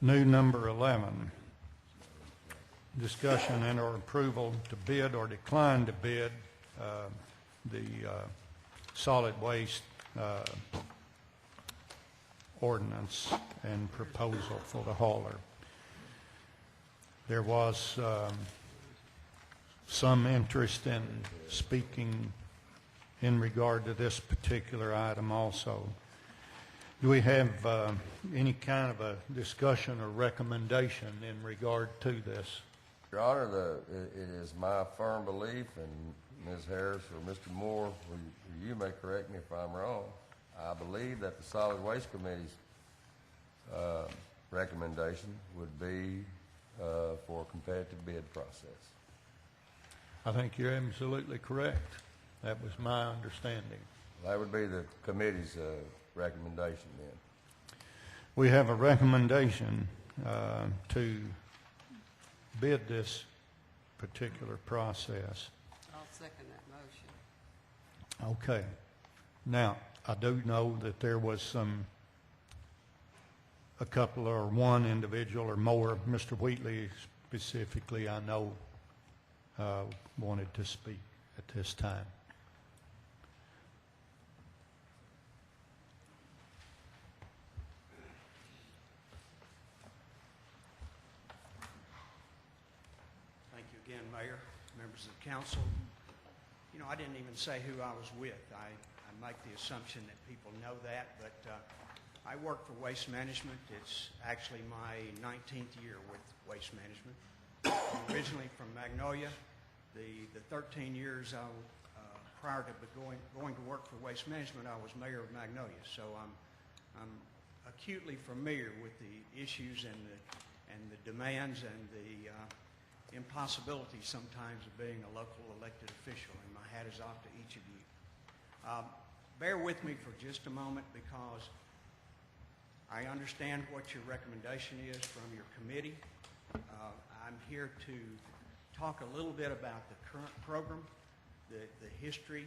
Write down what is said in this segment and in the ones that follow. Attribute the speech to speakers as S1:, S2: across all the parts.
S1: New number 11, discussion and or approval to bid or decline to bid the solid waste ordinance and proposal for the hauler. There was some interest in speaking in regard to this particular item also. Do we have any kind of a discussion or recommendation in regard to this?
S2: Your Honor, it is my firm belief, and Ms. Harris or Mr. Moore, you may correct me if I'm wrong, I believe that the Solid Waste Committee's recommendation would be for a competitive bid process.
S1: I think you're absolutely correct. That was my understanding.
S2: That would be the committee's recommendation then.
S1: We have a recommendation to bid this particular process.
S3: I'll second that motion.
S1: Okay. Now, I do know that there was a couple or one individual or more, Mr. Wheatley specifically, I know wanted to speak at this time.
S4: Thank you again, Mayor, members of the council. You know, I didn't even say who I was with. I make the assumption that people know that, but I work for Waste Management. It's actually my 19th year with Waste Management. I'm originally from Magnolia. The 13 years prior to going to work for Waste Management, I was mayor of Magnolia. So I'm acutely familiar with the issues and the demands and the impossibility sometimes of being a local elected official, and my hat is off to each of you. Bear with me for just a moment because I understand what your recommendation is from your committee. I'm here to talk a little bit about the current program, the history,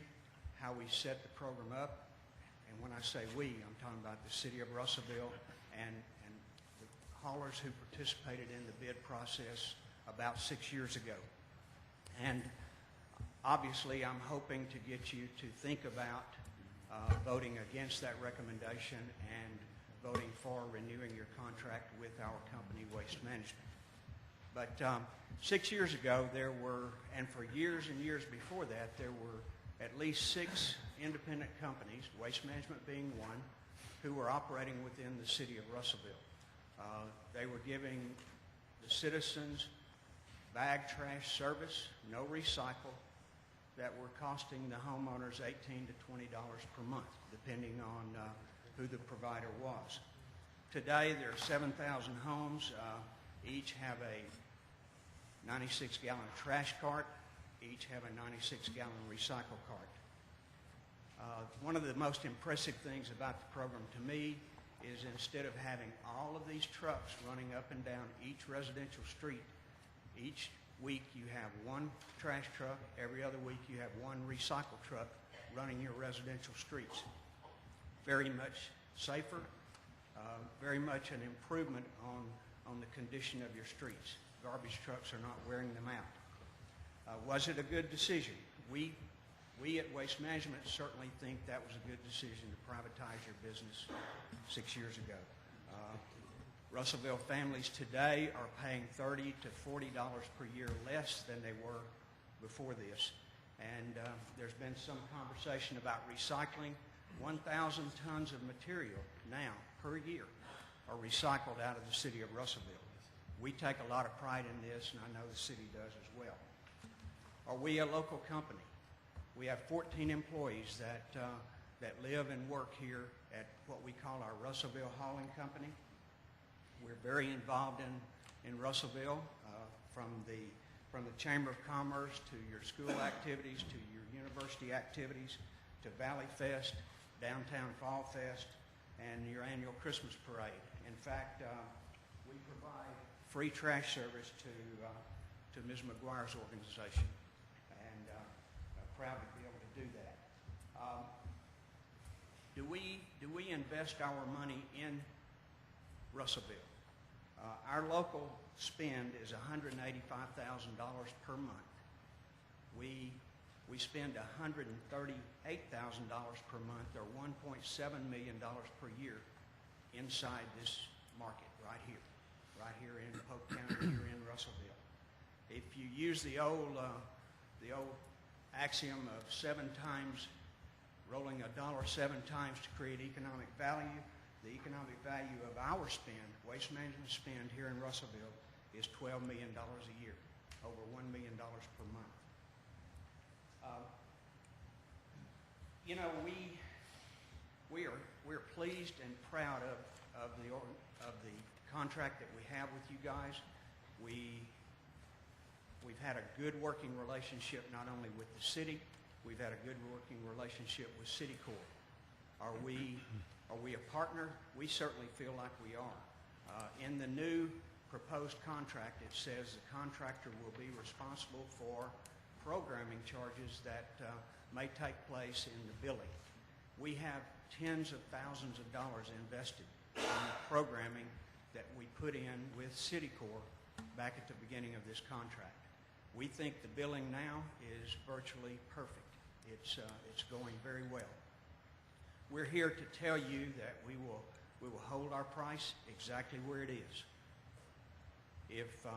S4: how we set the program up, and when I say we, I'm talking about the city of Russellville and the haulers who participated in the bid process about 6 years ago. And obviously I'm hoping to get you to think about voting against that recommendation and voting for renewing your contract with our company, Waste Management. But 6 years ago there were, and for years and years before that, there were at least 6 independent companies, Waste Management being one, who were operating within the city of Russellville. They were giving the citizens bag trash service, no recycle, that were costing the homeowners $18 to $20 per month, depending on who the provider was. Today, there are 7,000 homes. Each have a 96-gallon trash cart. Each have a 96-gallon recycle cart. One of the most impressive things about the program to me is instead of having all of these trucks running up and down each residential street, each week you have one trash truck, every other week you have one recycle truck running your residential streets. Very much safer, very much an improvement on the condition of your streets. Garbage trucks are not wearing them out. Was it a good decision? We at Waste Management certainly think that was a good decision to privatize your business 6 years ago. Russellville families today are paying $30 to $40 per year less than they were before this. And there's been some conversation about recycling. 1,000 tons of material now per year are recycled out of the city of Russellville. We take a lot of pride in this, and I know the city does as well. Are we a local company? We have 14 employees that live and work here at what we call our Russellville Hauling Company. We're very involved in Russellville, from the Chamber of Commerce to your school activities, to your university activities, to Valley Fest, Downtown Fall Fest, and your annual Christmas parade. In fact, we provide free trash service to Ms. McGuire's organization, and proud to be able to do that. Do we invest our money in Russellville? Our local spend is $185,000 per month. We spend $138,000 per month, or $1.7 million per year, inside this market right here in Polk County, here in Russellville. If you use the old axiom of 7 times, rolling a dollar 7 times to create economic value, the economic value of our spend, waste management spend here in Russellville, is $12 million a year, over $1 million per month. We're pleased and proud of the contract that we have with you guys. We've had a good working relationship not only with the city, we've had a good working relationship with Citicorp. Are we a partner? We certainly feel like we are. In the new proposed contract, it says the contractor will be responsible for programming charges that may take place in the billing. We have tens of thousands of dollars invested in the programming that we put in with Citicorp back at the beginning of this contract. We think the billing now is virtually perfect. It's going very well. We're here to tell you that we will hold our price exactly where it is. If the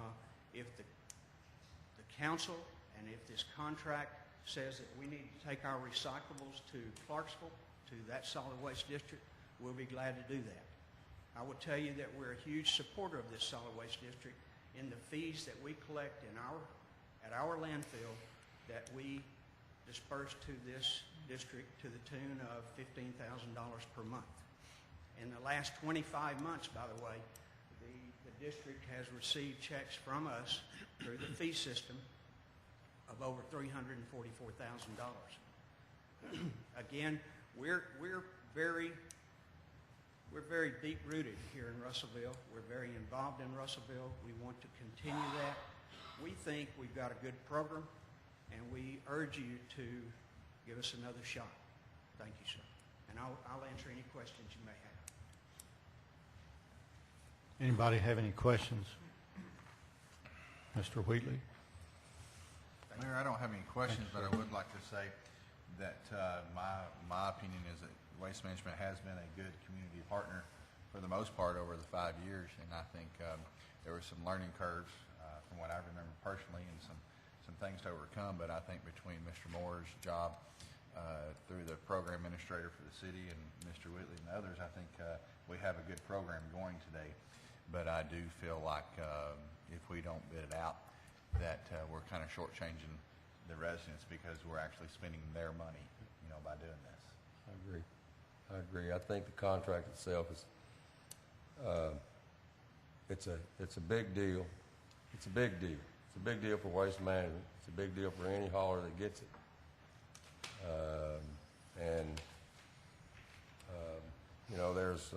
S4: council and if this contract says that we need to take our recyclables to Clarksville, to that solid waste district, we'll be glad to do that. I will tell you that we're a huge supporter of this solid waste district in the fees that we collect at our landfill that we disperse to this district to the tune of $15,000 per month. In the last 25 months, by the way, the district has received checks from us through the fee system of over $344,000. Again, we're very deep-rooted here in Russellville. We're very involved in Russellville. We want to continue that. We think we've got a good program, and we urge you to give us another shot. Thank you, sir. And I'll answer any questions you may have.
S1: Anybody have any questions? Mr. Wheatley?
S5: Mayor, I don't have any questions, but I would like to say that my opinion is that Waste Management has been a good community partner for the most part over the 5 years, and I think there were some learning curves from what I remember personally and some things to overcome, but I think between Mr. Moore's job through the program administrator for the city and Mr. Whitley and others, I think we have a good program going today. But I do feel like if we don't bid it out, that we're kind of shortchanging the residents because we're actually spending their money, by doing this.
S2: I agree. I think the contract itself is, it's a big deal. It's a big deal. It's a big deal for Waste Management. It's a big deal for any hauler that gets it. There's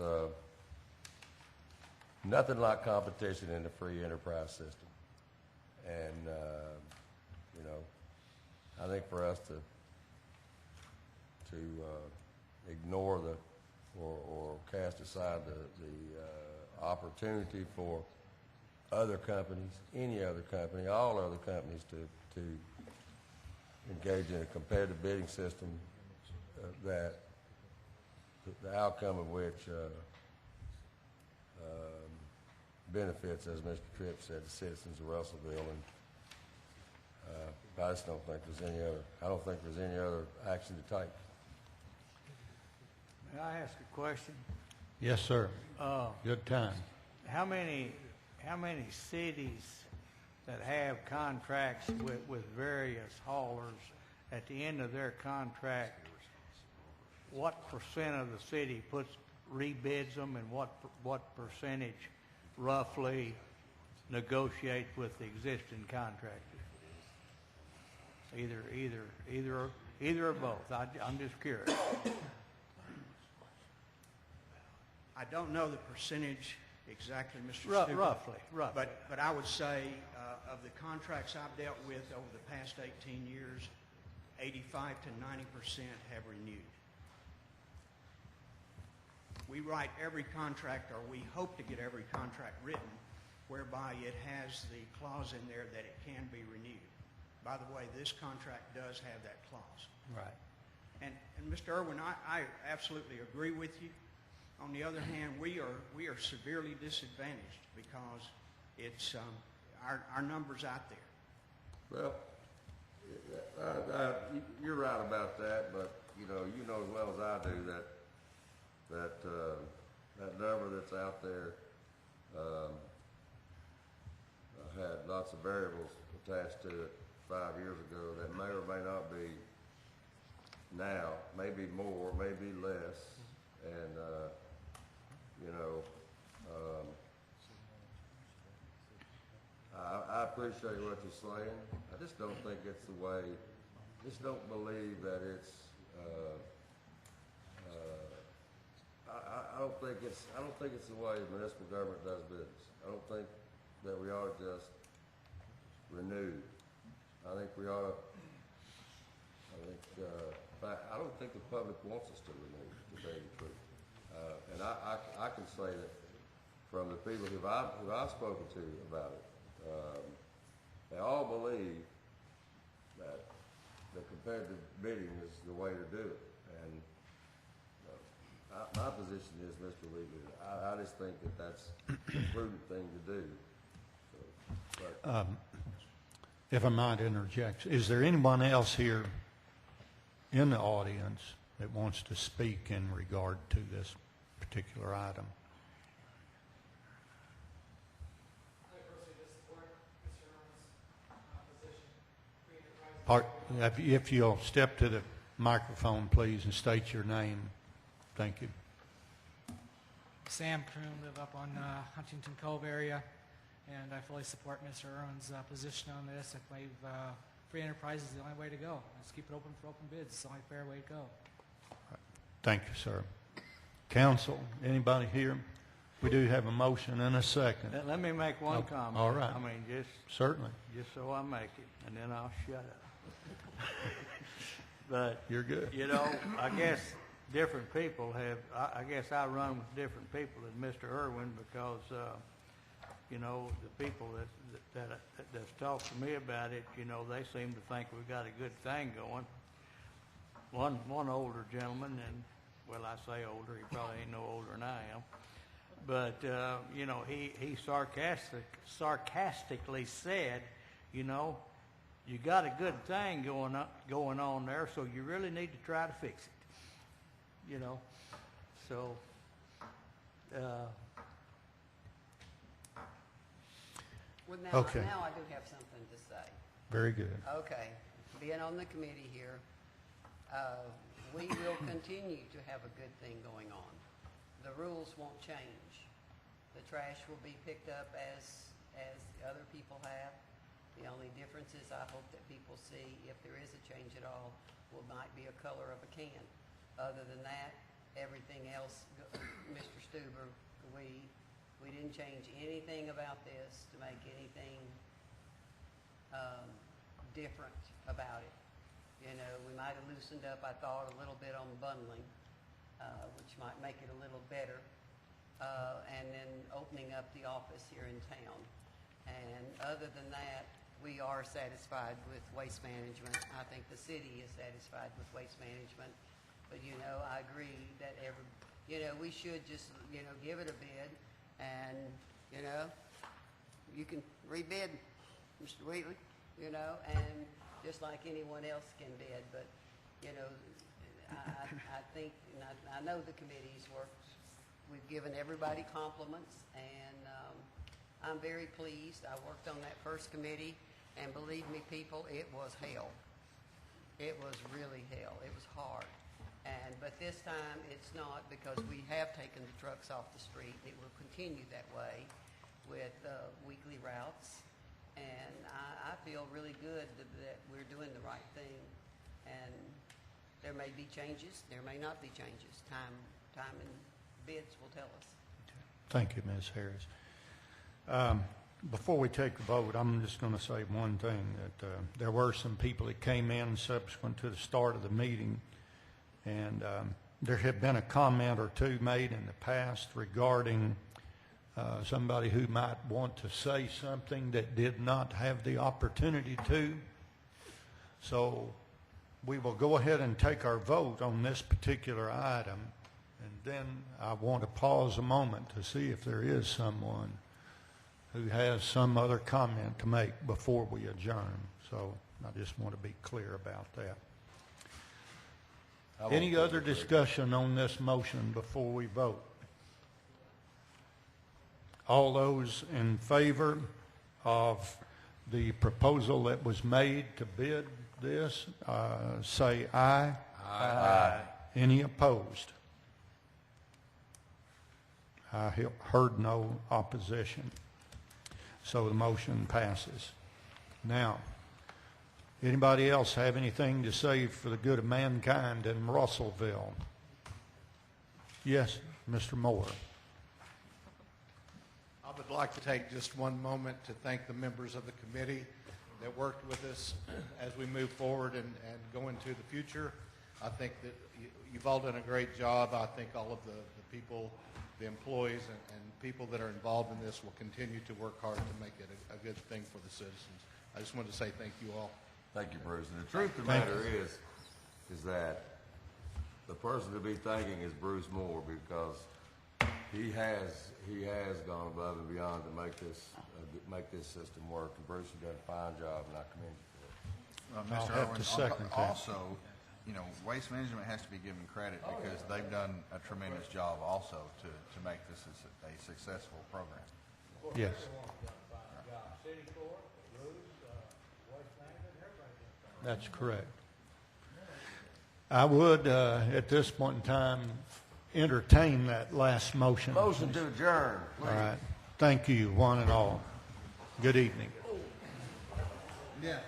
S2: nothing like competition in the free enterprise system. And, I think for us to ignore or cast aside the opportunity for other companies, any other company, all other companies to engage in a competitive bidding system that the outcome of which benefits, as Mr. Tripp said, the citizens of Russellville. And I just don't think there's any other action to take.
S6: May I ask a question?
S1: Yes, sir. Good time.
S6: How many cities that have contracts with various haulers, at the end of their contract, what percent of the city rebids them, and what percentage roughly negotiate with the existing contractors? Either or both. I'm just curious.
S4: I don't know the percentage exactly, Mr. Stuber.
S6: Roughly.
S4: But I would say of the contracts I've dealt with over the past 18 years, 85 to 90% have renewed. We write every contract, or we hope to get every contract written whereby it has the clause in there that it can be renewed. By the way, this contract does have that clause.
S6: Right.
S4: And Mr. Irwin, I absolutely agree with you. On the other hand, we are severely disadvantaged because it's our numbers out there.
S2: Well, you're right about that, but you know as well as I do that number that's out there had lots of variables attached to it 5 years ago that may or may not be now, maybe more, maybe less, and I appreciate what you're saying. I just don't think it's the way. Just don't believe that it's. I don't think it's the way municipal government does business. I don't think that we ought to just renew. I think we ought to. I don't think the public wants us to renew, to tell you the truth. And I can say that from the people who I've spoken to about it, they all believe that the competitive bidding is the way to do it. And my position is, Mr. Weaver, I just think that that's the prudent thing to do. So, but,
S1: If I might interject, is there anyone else here in the audience that wants to speak in regard to this particular item?
S7: I personally just support Mr. Irwin's position.
S1: If you'll step to the microphone, please, and state your name. Thank you.
S7: Sam Kroon, live up on Huntington Cove area, and I fully support Mr. Irwin's position on this. I believe free enterprise is the only way to go. Let's keep it open for open bids. It's the only fair way to go.
S1: Thank you, sir. Council, anybody here? We do have a motion and a second.
S6: Let me make one comment.
S1: all right.
S6: I mean,
S1: Certainly.
S6: just so I make it, and then I'll shut up. But
S1: You're good.
S6: I guess different people have. I guess I run with different people than Mr. Irwin because, the people that's talked to me about it, they seem to think we've got a good thing going. One older gentleman, and well, I say older, he probably ain't no older than I am, but he sarcastically said, you got a good thing going on there, so you really need to try to fix it. So.
S3: Well, now,
S1: Okay.
S3: now I do have something to say.
S1: Very good.
S3: Okay, being on the committee here, we will continue to have a good thing going on. The rules won't change. The trash will be picked up as other people have. The only difference is I hope that people see, if there is a change at all, might be a color of a can. Other than that, everything else, Mr. Stuber, we didn't change anything about this to make anything different about it. We might have loosened up, I thought, a little bit on bundling, which might make it a little better, and then opening up the office here in town. And other than that, we are satisfied with waste management. I think the city is satisfied with waste management. But, I agree that we should just, give it a bid. And, you can rebid, Mr. Wheatley, and just like anyone else can bid. But, I think, and I know the committee's worked. We've given everybody compliments, and I'm very pleased. I worked on that first committee, and believe me, people, it was hell. It was really hell. It was hard. But this time it's not, because we have taken the trucks off the street. It will continue that way with weekly routes. And I feel really good that we're doing the right thing. And there may be changes. There may not be changes. Time and bids will tell us.
S1: Thank you, Ms. Harris. Before we take the vote, I'm just going to say one thing, that there were some people that came in subsequent to the start of the meeting, and there had been a comment or two made in the past regarding somebody who might want to say something that did not have the opportunity to. So we will go ahead and take our vote on this particular item, and then I want to pause a moment to see if there is someone who has some other comment to make before we adjourn. So I just want to be clear about that. Any other discussion on this motion before we vote? All those in favor of the proposal that was made to bid this, say aye. Aye. Any opposed? I heard no opposition. So the motion passes. Now, anybody else have anything to say for the good of mankind in Russellville? Yes, Mr. Moore.
S8: I would like to take just one moment to thank the members of the committee that worked with us as we move forward and go into the future. I think that you've all done a great job. I think all of the people, the employees and people that are involved in this will continue to work hard to make it a good thing for the citizens. I just wanted to say thank you all.
S2: Thank you, Bruce. And the truth of the matter is that the person to be thanking is Bruce Moore, because he has gone above and beyond to make this system work. And Bruce, you've done a fine job, and I commend you for it.
S1: I'll
S5: Mr.
S1: have
S5: Irwin,
S1: to second that.
S5: also, Waste Management has to be given credit because they've done a tremendous job also to make this a successful program.
S1: Yes. That's correct. I would, at this point in time, entertain that last motion.
S2: Motion to adjourn, please.
S1: All right. Thank you, one and all. Good evening.
S5: Yeah.